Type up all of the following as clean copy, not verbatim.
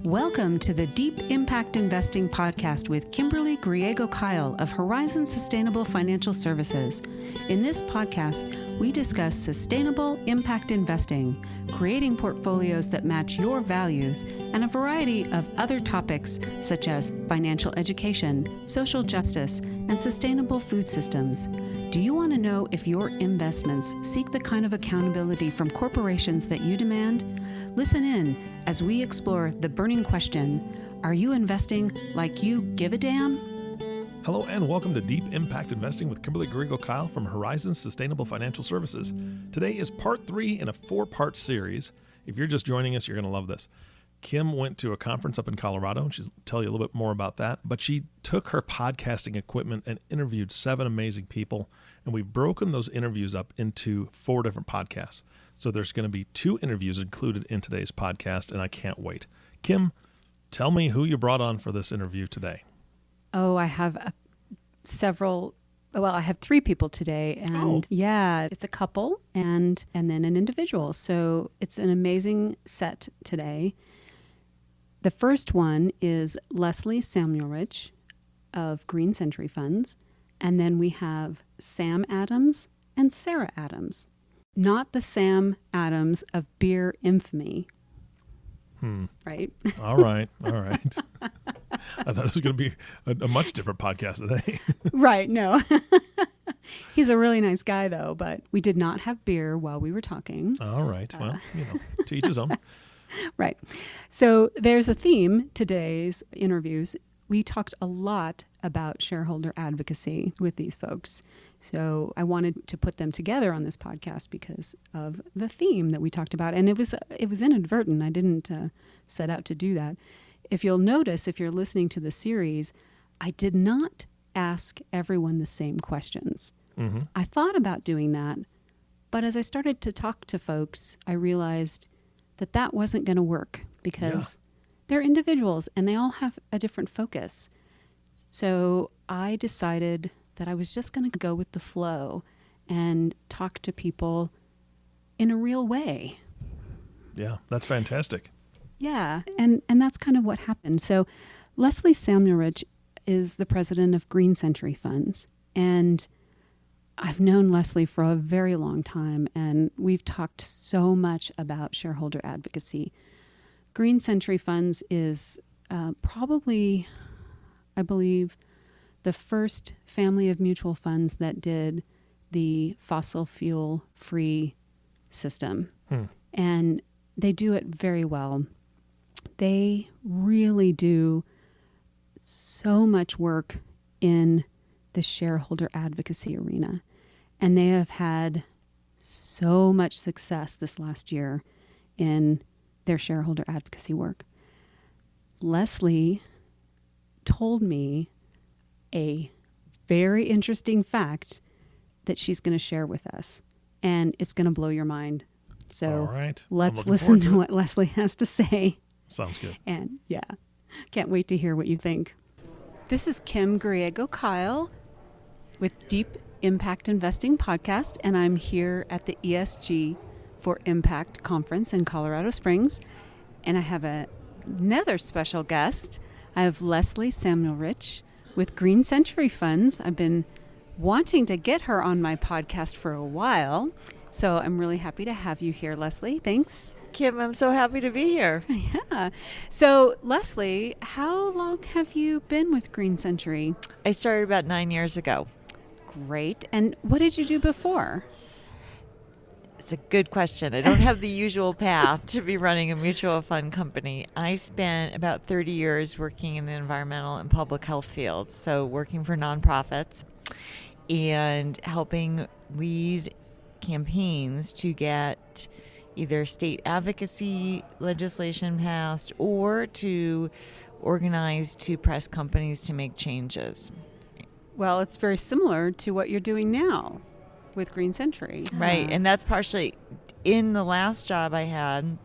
Welcome to the Deep Impact Investing Podcast with Kimberly Griego-Kyle of Horizon Sustainable Financial Services. In this podcast, we discuss sustainable impact investing, creating portfolios that match your values, and a variety of other topics such as financial education, social justice, and sustainable food systems. Do you want to know if your investments seek the kind of accountability from corporations that you demand? Listen in as we explore the burning question, are you investing like you give a damn? Hello and welcome to Deep Impact Investing with Kimberly Griego-Kyle from Horizon Sustainable Financial Services. Today is part 3 in a 4-part series. If you're just joining us, you're going to love this. Kim went to a conference up in Colorado, and she'll tell you a little bit more about that. But she took her podcasting equipment and interviewed 7 amazing people, and we've broken those interviews up into 4 different podcasts. So there's going to be 2 interviews included in today's podcast, and I can't wait. Kim, tell me who you brought on for this interview today. Oh, I have I have 3 people today, and yeah, it's a couple and then an individual. So it's an amazing set today. The first one is Leslie Samuelrich of Green Century Funds, and then we have Sam Adams and Sarah Adams. Not the Sam Adams of beer infamy. Right? All right. I thought it was going to be a much different podcast today. Right, no. He's a really nice guy, though, but we did not have beer while we were talking. All right. Well, to each his own. Right. So there's a theme today's interviews. We talked a lot about shareholder advocacy with these folks. So I wanted to put them together on this podcast because of the theme that we talked about. And it was inadvertent. I didn't set out to do that. If you'll notice, if you're listening to the series, I did not ask everyone the same questions. Mm-hmm. I thought about doing that, but as I started to talk to folks, I realized that wasn't going to work because they're individuals and they all have a different focus. So I decided that I was just going to go with the flow and talk to people in a real way. Yeah, that's fantastic. Yeah, and that's kind of what happened. So Leslie Samuelrich is the president of Green Century Funds, and I've known Leslie for a very long time, and we've talked so much about shareholder advocacy. Green Century Funds is probably, I believe, the first family of mutual funds that did the fossil fuel-free system. And they do it very well. They really do so much work in the shareholder advocacy arena. And they have had so much success this last year in their shareholder advocacy work. Leslie told me a very interesting fact that she's going to share with us, and it's going to blow your mind. So let's listen to what Leslie has to say. Sounds good. And can't wait to hear what you think. This is Kim Griego-Kyle with Deep Impact Investing Podcast, and I'm here at the ESG for Impact Conference in Colorado Springs, and I have another special guest. I have Leslie Samuelrich with Green Century Funds. I've been wanting to get her on my podcast for a while, so I'm really happy to have you here, Leslie. Thanks. Kim, I'm so happy to be here. Yeah. So, Leslie, how long have you been with Green Century? I started about 9 years ago. Great. And what did you do before? It's a good question. I don't have the usual path to be running a mutual fund company. I spent about 30 years working in the environmental and public health fields, so working for nonprofits and helping lead campaigns to get either state advocacy legislation passed or to organize to press companies to make changes. Well, it's very similar to what you're doing now with Green Century. Right, and that's partially, in the last job I had,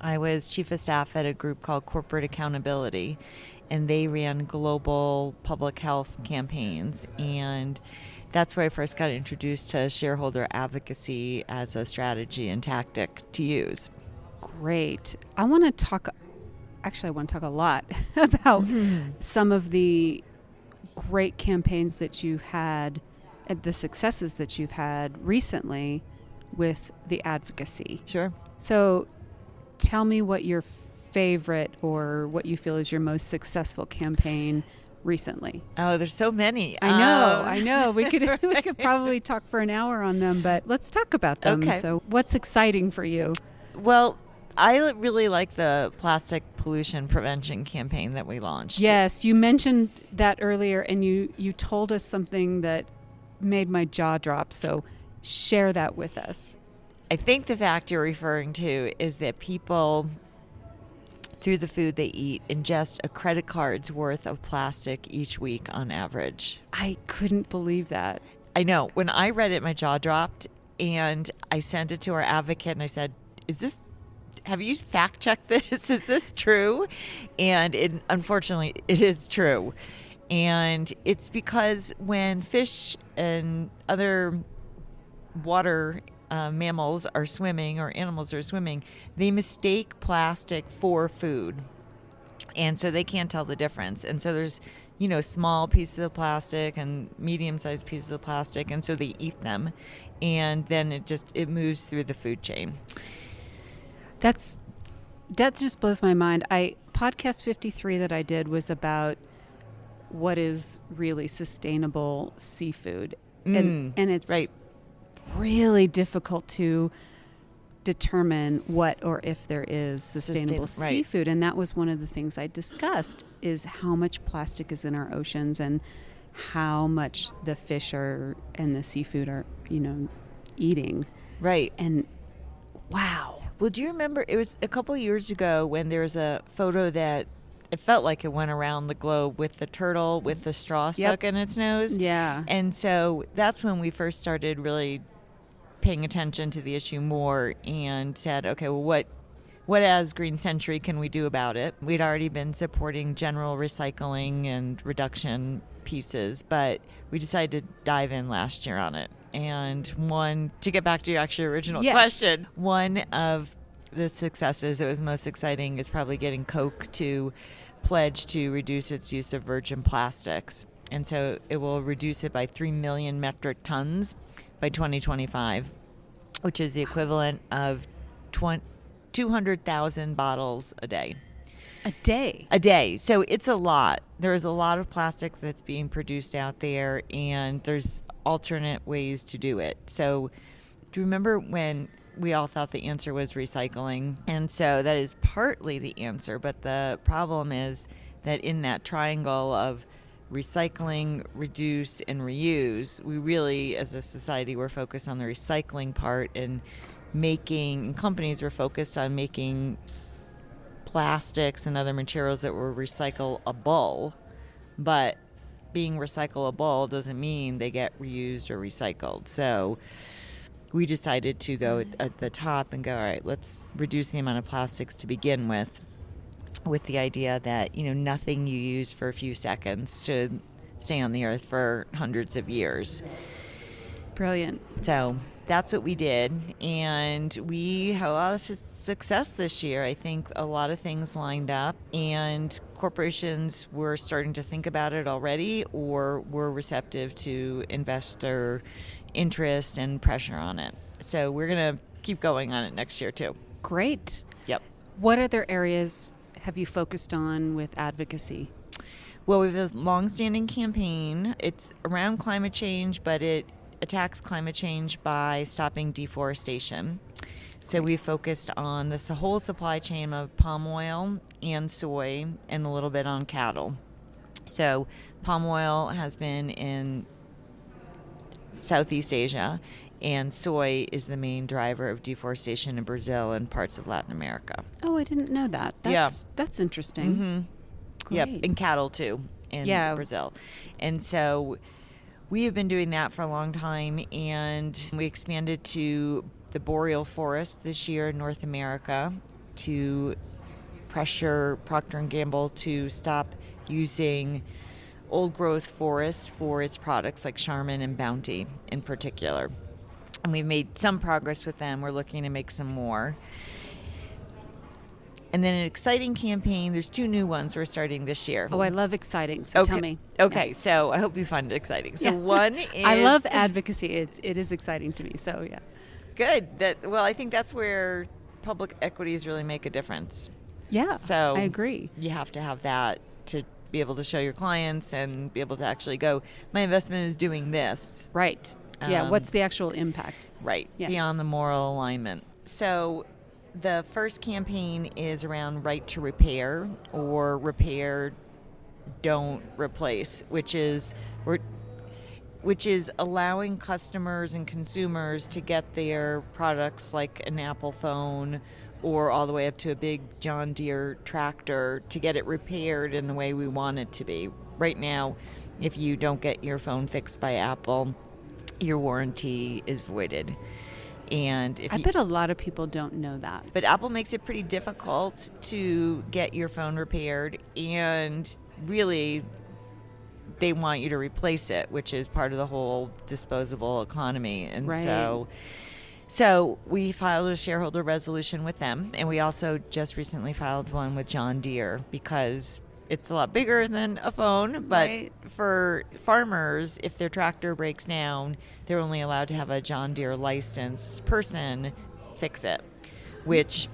I was chief of staff at a group called Corporate Accountability, and they ran global public health campaigns, and that's where I first got introduced to shareholder advocacy as a strategy and tactic to use. Great. I want to talk actually, I want to talk a lot about some of the great campaigns that you had and the successes that you've had recently with the advocacy. Sure. So tell me what your favorite or what you feel is your most successful campaign recently. Oh, there's so many. I know. We could probably talk for an hour on them, but let's talk about them. Okay. So what's exciting for you? Well, I really like the plastic pollution prevention campaign that we launched. Yes, you mentioned that earlier, and you told us something that made my jaw drop. So share that with us. I think the fact you're referring to is that people, through the food they eat, ingest a credit card's worth of plastic each week on average. I couldn't believe that. I know. When I read it, my jaw dropped, and I sent it to our advocate, and I said, have you fact checked this? Is this true? And unfortunately, it is true. And it's because when fish and other water mammals are swimming, or animals are swimming, they mistake plastic for food. And so they can't tell the difference. And so there's, small pieces of plastic and medium-sized pieces of plastic. And so they eat them. And then it moves through the food chain. That just blows my mind. Podcast 53 that I did was about what is really sustainable seafood. And it's right. really difficult to determine what or if there is sustainable Right. seafood. And that was one of the things I discussed, is how much plastic is in our oceans and how much the fish and the seafood are, eating. Right. And wow. Well, do you remember, it was a couple years ago when there was a photo that it felt like it went around the globe with the turtle with the straw stuck in its nose? Yeah. And so that's when we first started really paying attention to the issue more and said, okay, well, what as Green Century can we do about it? We'd already been supporting general recycling and reduction pieces, but we decided to dive in last year on it. And to get back to your actually original question, one of the successes that was most exciting is probably getting Coke to pledge to reduce its use of virgin plastics. And so it will reduce it by 3 million metric tons by 2025, which is the equivalent of 200,000 bottles a day. A day? A day. So it's a lot. There's a lot of plastic that's being produced out there, and there's alternate ways to do it. So do you remember when we all thought the answer was recycling? And so that is partly the answer, but the problem is that in that triangle of recycling, reduce, and reuse, we really, as a society, we're focused on the recycling part, and companies were focused on making plastics and other materials that were recyclable, but being recyclable doesn't mean they get reused or recycled. So we decided to go at the top and go, all right, let's reduce the amount of plastics to begin with the idea that, nothing you use for a few seconds should stay on the earth for hundreds of years. Brilliant. So that's what we did, and we had a lot of success this year. I think a lot of things lined up, and corporations were starting to think about it already, or were receptive to investor interest and pressure on it. So we're going to keep going on it next year too. Great. Yep. What other areas have you focused on with advocacy? Well, we have a long-standing campaign. It's around climate change, but it attacks climate change by stopping deforestation. So we focused on the whole supply chain of palm oil and soy, and a little bit on cattle. So palm oil has been in Southeast Asia, and soy is the main driver of deforestation in Brazil and parts of Latin America. Oh, I didn't know that. That's interesting. Mm-hmm. Yep, and cattle too in Brazil. And so we have been doing that for a long time, and we expanded to the boreal forest this year in North America to pressure Procter & Gamble to stop using old growth forest for its products like Charmin and Bounty in particular. And we've made some progress with them. We're looking to make some more. And then an exciting campaign. There's 2 new ones we're starting this year. Oh, I love exciting. So tell me. Okay, Yeah. so I hope you find it exciting. So one is... I love advocacy. It is exciting to me. So yeah. Good. I think that's where public equities really make a difference. Yeah, So I agree. You have to have that to be able to show your clients and be able to actually go, my investment is doing this. Right. Yeah, what's the actual impact? Right. Yeah. Beyond the moral alignment. So the first campaign is around right to repair, or repair, don't replace, which is allowing customers and consumers to get their products like an Apple phone or all the way up to a big John Deere tractor to get it repaired in the way we want it to be. Right now, if you don't get your phone fixed by Apple, your warranty is voided. And I bet a lot of people don't know that. But Apple makes it pretty difficult to get your phone repaired, and really they want you to replace it, which is part of the whole disposable economy. And right. So we filed a shareholder resolution with them, and we also just recently filed one with John Deere because it's a lot bigger than a phone. But right. For farmers, if their tractor breaks down, they're only allowed to have a John Deere licensed person fix it, which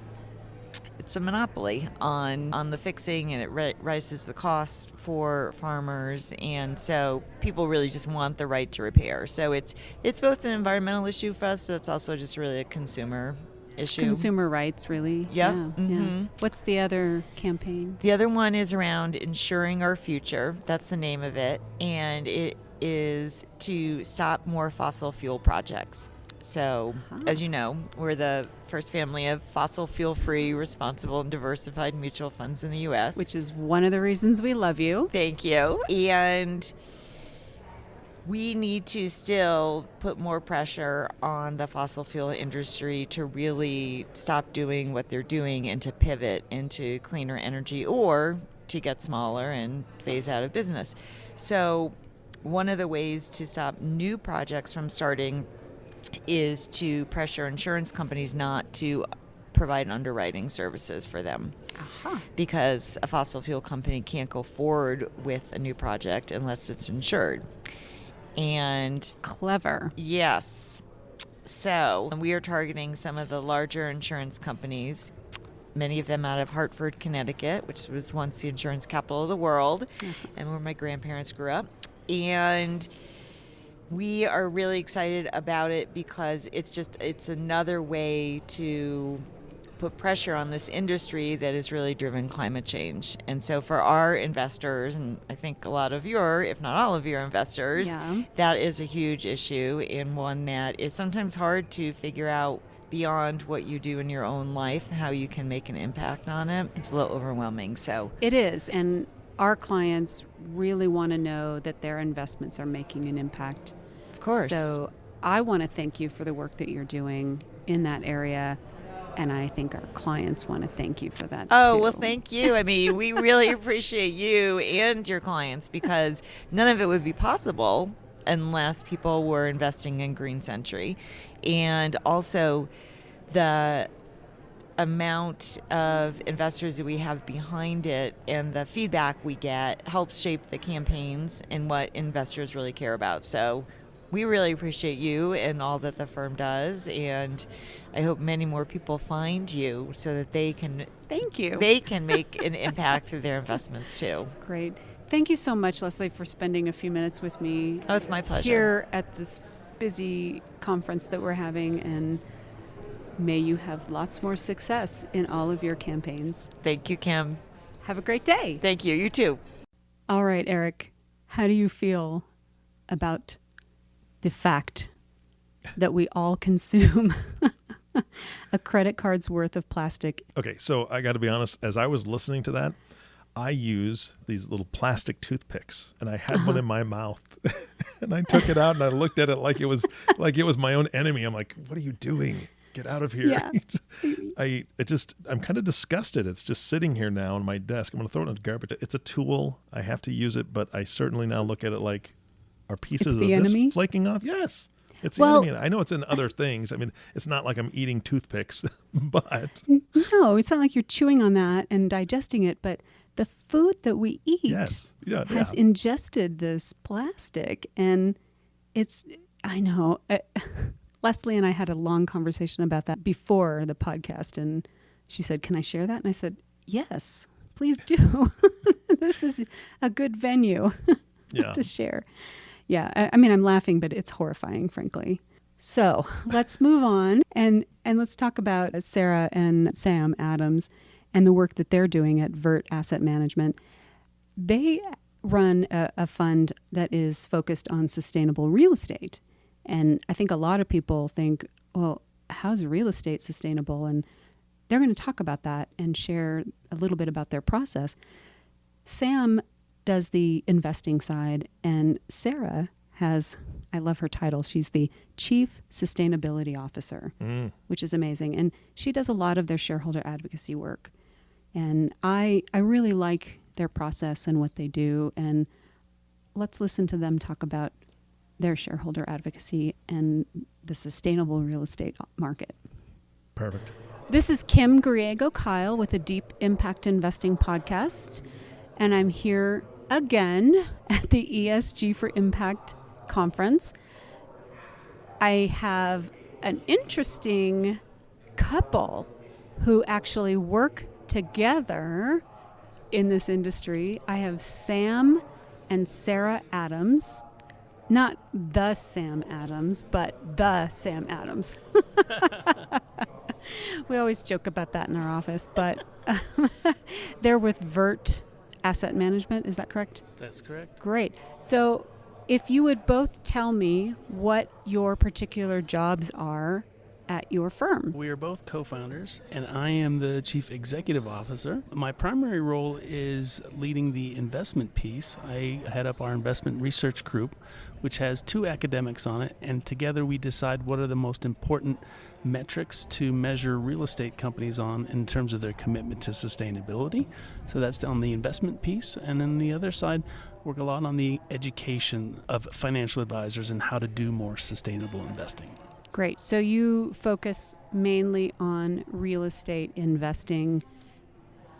it's a monopoly on the fixing, and it raises the cost for farmers. And so people really just want the right to repair. So it's both an environmental issue for us, but it's also just really a consumer issue. Consumer rights, really. Yep. Yeah. Mm-hmm. Yeah. What's the other campaign? The other one is around ensuring our future. That's the name of it. And it is to stop more fossil fuel projects. So, as you know, we're the first family of fossil fuel-free, responsible, and diversified mutual funds in the U.S. Which is one of the reasons we love you. Thank you. And we need to still put more pressure on the fossil fuel industry to really stop doing what they're doing and to pivot into cleaner energy, or to get smaller and phase out of business. So one of the ways to stop new projects from starting is to pressure insurance companies not to provide underwriting services for them. Because a fossil fuel company can't go forward with a new project unless it's insured. And clever. Yes. So we are targeting some of the larger insurance companies, many of them out of Hartford, Connecticut, which was once the insurance capital of the world, and where my grandparents grew up. And we are really excited about it because it's another way to put pressure on this industry that has really driven climate change. And so for our investors, and I think a lot of your, if not all of your investors, that is a huge issue, and one that is sometimes hard to figure out beyond what you do in your own life, how you can make an impact on it. It's a little overwhelming. So it is, and our clients really want to know that their investments are making an impact. Of course. So I want to thank you for the work that you're doing in that area, and I think our clients want to thank you for that too. Well, thank you. I mean, we really appreciate you and your clients, because none of it would be possible unless people were investing in Green Century. And also the amount of investors that we have behind it and the feedback we get helps shape the campaigns and what investors really care about. So we really appreciate you and all that the firm does, and I hope many more people find you so that they can thank you. They can make an impact through their investments too. Great. Thank you so much, Leslie, for spending a few minutes with me. Oh, it's my pleasure. Here at this busy conference that we're having, and may you have lots more success in all of your campaigns. Thank you, Kim. Have a great day. Thank you. You too. All right, Eric, how do you feel about the fact that we all consume a credit card's worth of plastic? Okay, so I got to be honest, as I was listening to that, I use these little plastic toothpicks, and I had one in my mouth, and I took it out and I looked at it like it was my own enemy. I'm like, what are you doing? Get out of here. Yeah. I'm kind of disgusted. It's just sitting here now on my desk. I'm going to throw it in the garbage. It's a tool. I have to use it, but I certainly now look at it like, are pieces of this flaking off? Yes. It's the enemy. I know it's in other things. I mean, it's not like I'm eating toothpicks, but no, it's not like you're chewing on that and digesting it, but the food that we eat has ingested this plastic, and I know. Leslie and I had a long conversation about that before the podcast, and she said, "Can I share that?" And I said, "Yes, please do." This is a good venue to share. Yeah, I mean, I'm laughing, but it's horrifying, frankly. So let's move on and let's talk about Sarah and Sam Adams and the work that they're doing at Vert Asset Management. They run a fund that is focused on sustainable real estate. And I think a lot of people think, well, how's real estate sustainable? And they're going to talk about that and share a little bit about their process. Sam does the investing side, and Sarah has, I love her title, she's the Chief Sustainability Officer, which is amazing. And she does a lot of their shareholder advocacy work. And I really like their process and what they do. And let's listen to them talk about their shareholder advocacy and the sustainable real estate market. Perfect. This is Kim Griego-Kyle with a Deep Impact Investing podcast. And I'm here again at the ESG for Impact conference. I have an interesting couple who actually work together in this industry. I have Sam and Sarah Adams. Not the Sam Adams, but the Sam Adams. We always joke about that in our office, but they're with Vert Asset Management. Is that correct? That's correct. Great. So if you would both tell me what your particular jobs are at your firm. We are both co-founders, and I am the Chief Executive Officer. My primary role is leading the investment piece. I head up our investment research group, which has 2 academics on it, and together we decide what are the most important metrics to measure real estate companies on in terms of their commitment to sustainability. So that's on the investment piece. And then the other side, work a lot on the education of financial advisors and how to do more sustainable investing. Great. So you focus mainly on real estate investing.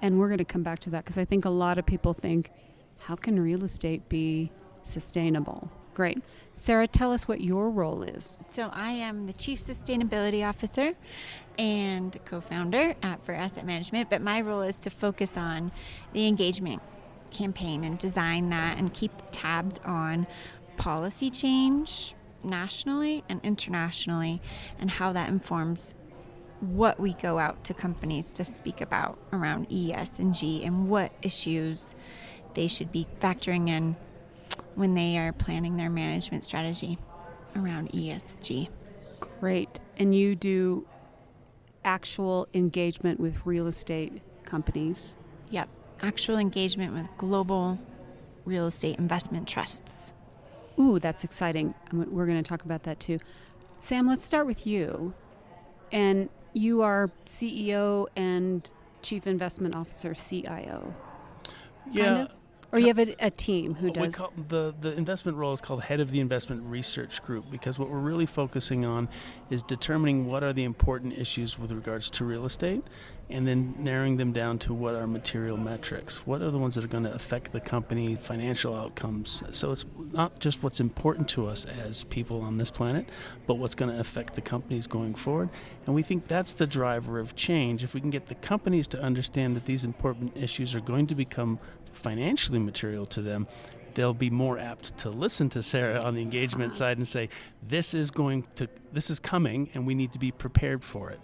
And we're going to come back to that because I think a lot of people think, how can real estate be sustainable? Great. Sarah, tell us what your role is. So I am the Chief Sustainability Officer and co-founder at Vert Asset Management, but my role is to focus on the engagement campaign and design that and keep tabs on policy change nationally and internationally and how that informs what we go out to companies to speak about around ESG and what issues they should be factoring in when they are planning their management strategy around ESG. Great. And you do actual engagement with real estate companies? Yep. Actual engagement with global real estate investment trusts. Ooh, that's exciting. We're going to talk about that too. Sam, let's start with you. And you are CEO and Chief Investment Officer, CIO. Yeah. Kind of? Or you have a team who does... The investment role is called Head of the Investment Research Group, because what we're really focusing on is determining what are the important issues with regards to real estate and then narrowing them down to what are material metrics. What are the ones that are going to affect the company financial outcomes? So it's not just what's important to us as people on this planet, but what's going to affect the companies going forward. And we think that's the driver of change. If we can get the companies to understand that these important issues are going to become financially material to them, they'll be more apt to listen to Sarah on the engagement side and say, this is coming and we need to be prepared for it.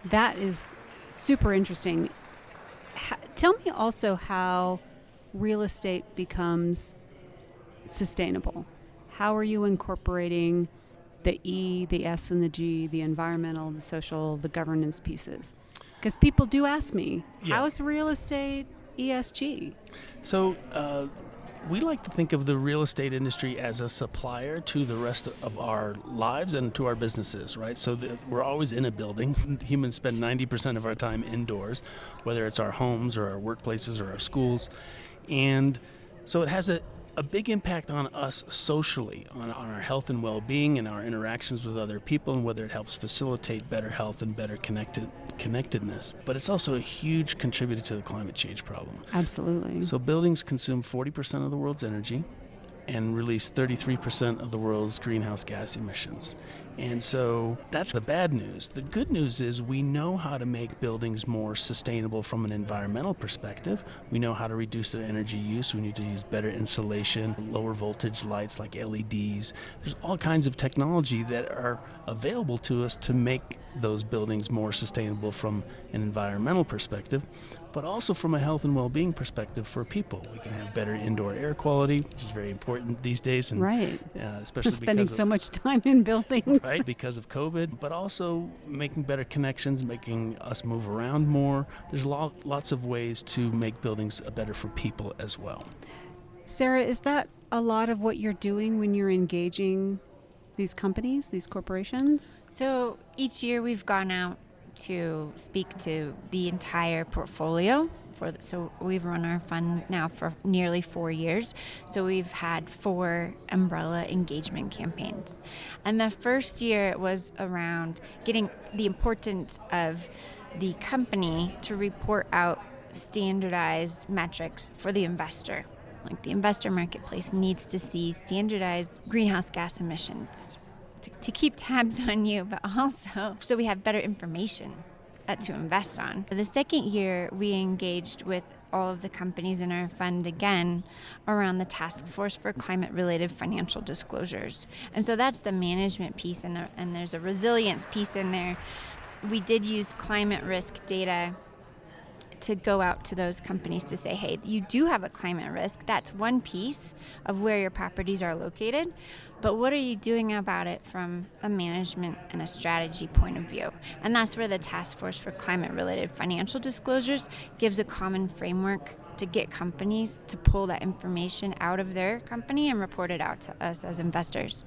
That is super interesting. Tell me also how real estate becomes sustainable. How are you incorporating the E, the S, and the G, the environmental, the social, the governance pieces? Because people do ask me, how is real estate ESG? So we like to think of the real estate industry as a supplier to the rest of our lives and to our businesses, right? So we're always in a building. Humans spend 90% of our time indoors, whether it's our homes or our workplaces or our schools. And so it has a big impact on us socially, on our health and well-being and our interactions with other people, and whether it helps facilitate better health and better connectedness. But it's also a huge contributor to the climate change problem. Absolutely. So buildings consume 40% of the world's energy and release 33% of the world's greenhouse gas emissions. And so that's the bad news. The good news is we know how to make buildings more sustainable from an environmental perspective. We know how to reduce their energy use. We need to use better insulation, lower voltage lights like LEDs. There's all kinds of technology that are available to us to make those buildings more sustainable from an environmental perspective, but also from a health and well-being perspective for people. We can have better indoor air quality, which is very important these days, and right. Especially We're spending because so much time in buildings. Right, because of COVID, but also making better connections, making us move around more. There's lots of ways to make buildings better for people as well. Sarah, is that a lot of what you're doing when you're engaging these companies, these corporations? So each year we've gone out to speak to the entire portfolio. So we've run our fund now for nearly 4 years. So we've had 4 umbrella engagement campaigns. And the first year it was around getting the importance of the company to report out standardized metrics for the investor. Like the investor marketplace needs to see standardized greenhouse gas emissions to keep tabs on you, but also so we have better information to invest on. The second year, we engaged with all of the companies in our fund again around the task force for climate-related financial disclosures. And so that's the management piece, and there's a resilience piece in there. We did use climate risk data to go out to those companies to say, hey, you do have a climate risk. That's one piece of where your properties are located. But what are you doing about it from a management and a strategy point of view? And that's where the Task Force for Climate-Related Financial Disclosures gives a common framework to get companies to pull that information out of their company and report it out to us as investors.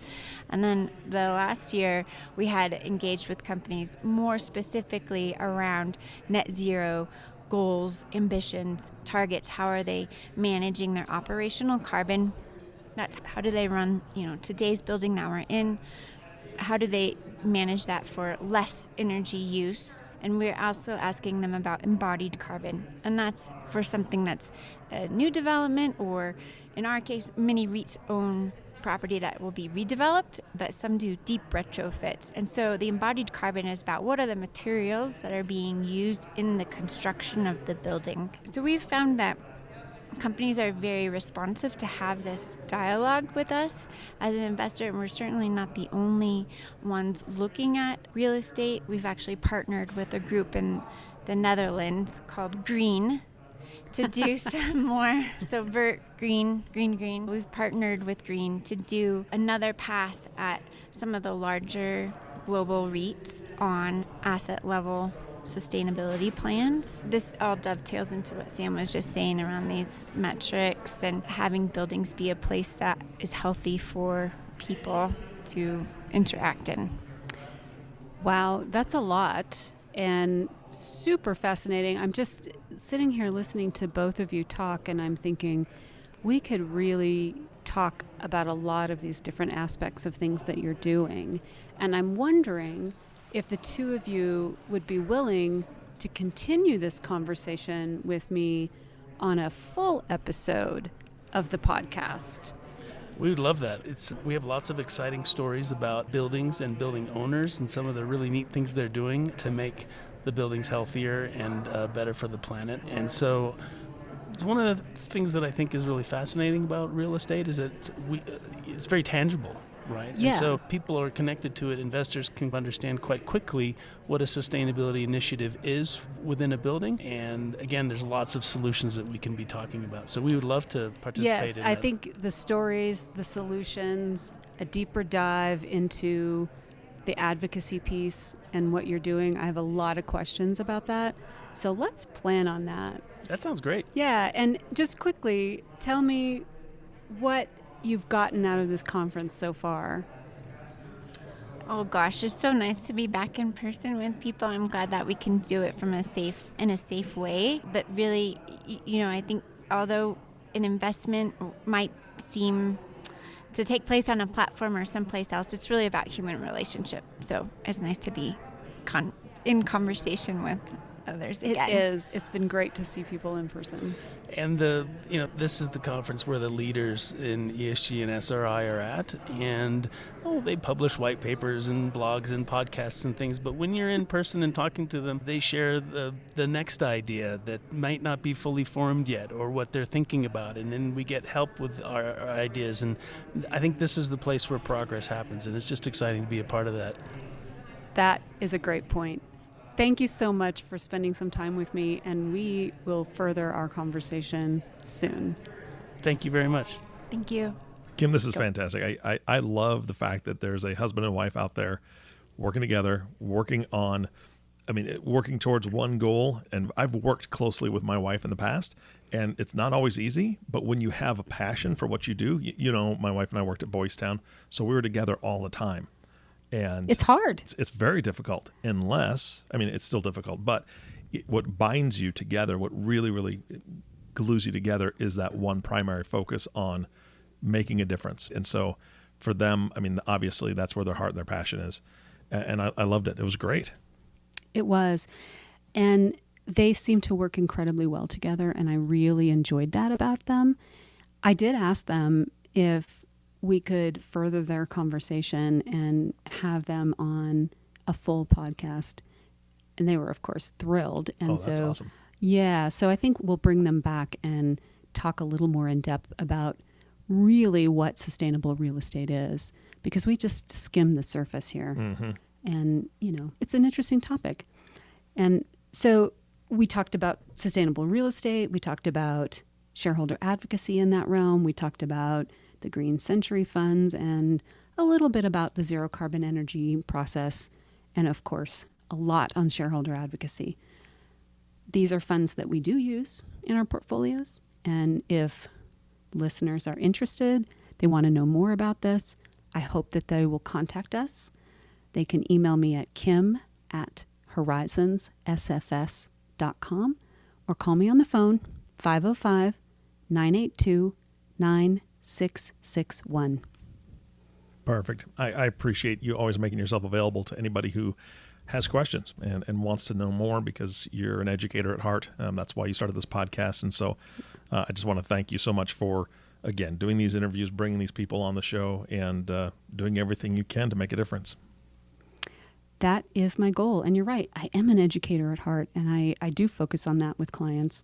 And then the last year, we had engaged with companies more specifically around net zero goals, ambitions, targets. How are they managing their operational carbon? That's how do they run, today's building that we're in? How do they manage that for less energy use? And we're also asking them about embodied carbon. And that's for something that's a new development, or in our case, many REITs own property that will be redeveloped, but some do deep retrofits. And so the embodied carbon is about what are the materials that are being used in the construction of the building. So we've found that companies are very responsive to have this dialogue with us as an investor, and we're certainly not the only ones looking at real estate. We've actually partnered with a group in the Netherlands called Green to do some more. So Vert, Green. We've partnered with Green to do another pass at some of the larger global REITs on asset level sustainability plans. This all dovetails into what Sam was just saying around these metrics and having buildings be a place that is healthy for people to interact in. Wow, that's a lot and super fascinating. I'm just sitting here listening to both of you talk, and I'm thinking we could really talk about a lot of these different aspects of things that you're doing. And I'm wondering if the two of you would be willing to continue this conversation with me on a full episode of the podcast. We would love that. We have lots of exciting stories about buildings and building owners and some of the really neat things they're doing to make the buildings healthier and better for the planet. And so it's one of the things that I think is really fascinating about real estate is that it's very tangible. Right. Yeah. And so people are connected to it. Investors can understand quite quickly what a sustainability initiative is within a building. And again, there's lots of solutions that we can be talking about. So we would love to participate in that. Yes, I think the stories, the solutions, a deeper dive into the advocacy piece and what you're doing. I have a lot of questions about that. So let's plan on that. That sounds great. Yeah. And just quickly, tell me what you've gotten out of this conference so far. Oh gosh, it's so nice to be back in person with people. I'm glad that we can do it in a safe way. But really, I think although an investment might seem to take place on a platform or someplace else, it's really about human relationship. So it's nice to be in conversation with others again. It is. It's been great to see people in person. And this is the conference where the leaders in ESG and SRI are at, and they publish white papers and blogs and podcasts and things, but when you're in person and talking to them, they share the next idea that might not be fully formed yet, or what they're thinking about, and then we get help with our ideas, and I think this is the place where progress happens, and it's just exciting to be a part of that. That is a great point. Thank you so much for spending some time with me, and we will further our conversation soon. Thank you very much. Thank you. Kim, this is fantastic. I love the fact that there's a husband and wife out there working together, working towards one goal. And I've worked closely with my wife in the past, and it's not always easy, but when you have a passion for what you do, my wife and I worked at Boys Town, so we were together all the time. And it's hard. It's very difficult it's still difficult, but what binds you together, what really, really glues you together is that one primary focus on making a difference. And so for them, obviously that's where their heart and their passion is. And I loved it. It was great. It was. And they seem to work incredibly well together, and I really enjoyed that about them. I did ask them if we could further their conversation and have them on a full podcast. And they were, of course, thrilled. And that's awesome. Yeah. So I think we'll bring them back and talk a little more in depth about really what sustainable real estate is, because we just skimmed the surface here. Mm-hmm. And, it's an interesting topic. And so we talked about sustainable real estate. We talked about shareholder advocacy in that realm. We talked about the Green Century funds, and a little bit about the zero carbon energy process, and of course, a lot on shareholder advocacy. These are funds that we do use in our portfolios, and if listeners are interested, they want to know more about this, I hope that they will contact us. They can email me at kim@horizonssfs.com or call me on the phone, 505-982-9661. Perfect. I appreciate you always making yourself available to anybody who has questions and wants to know more, because you're an educator at heart. That's why you started this podcast. And so I just want to thank you so much for, again, doing these interviews, bringing these people on the show, and doing everything you can to make a difference. That is my goal. And you're right. I am an educator at heart, and I do focus on that with clients.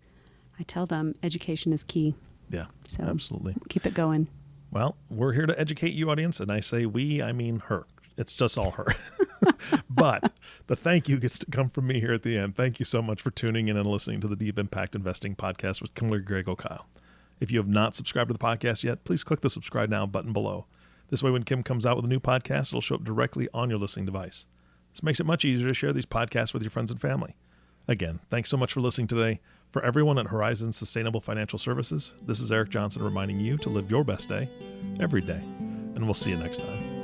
I tell them education is key. Yeah, so absolutely. Keep it going. Well, we're here to educate you, audience, and I say we, I mean her. It's just all her. But the thank you gets to come from me here at the end. Thank you so much for tuning in and listening to the Deep Impact Investing Podcast with Kimberly Kyle. If you have not subscribed to the podcast yet, please click the subscribe now button below. This way, when Kim comes out with a new podcast, it'll show up directly on your listening device. This makes it much easier to share these podcasts with your friends and family. Again, thanks so much for listening today. For everyone at Horizon Sustainable Financial Services, this is Eric Johnson reminding you to live your best day every day. And we'll see you next time.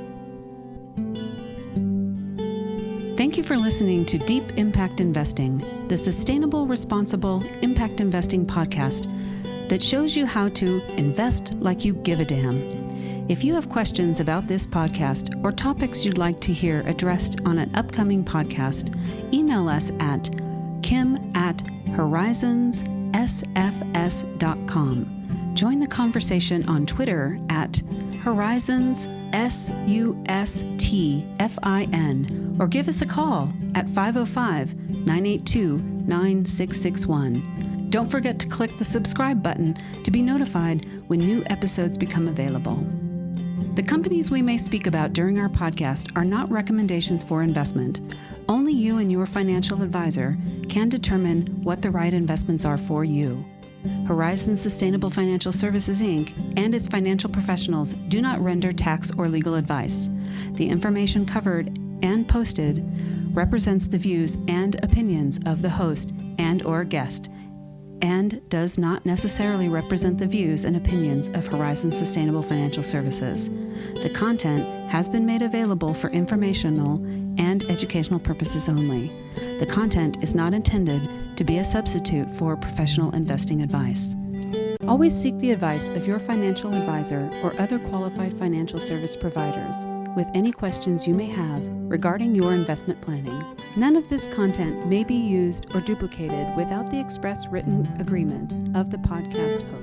Thank you for listening to Deep Impact Investing, the sustainable, responsible impact investing podcast that shows you how to invest like you give a damn. If you have questions about this podcast or topics you'd like to hear addressed on an upcoming podcast, email us at kim@horizonssfs.com. Join the conversation on Twitter at horizonssustfin, or give us a call at 505-982-9661. Don't forget to click the subscribe button to be notified when new episodes become available. The companies we may speak about during our podcast are not recommendations for investment. Only you and your financial advisor can determine what the right investments are for you. Horizon Sustainable Financial Services, Inc. and its financial professionals do not render tax or legal advice. The information covered and posted represents the views and opinions of the host and or guest, and does not necessarily represent the views and opinions of Horizon Sustainable Financial Services. The content has been made available for informational and educational purposes only. The content is not intended to be a substitute for professional investing advice. Always seek the advice of your financial advisor or other qualified financial service providers with any questions you may have regarding your investment planning. None of this content may be used or duplicated without the express written agreement of the podcast host.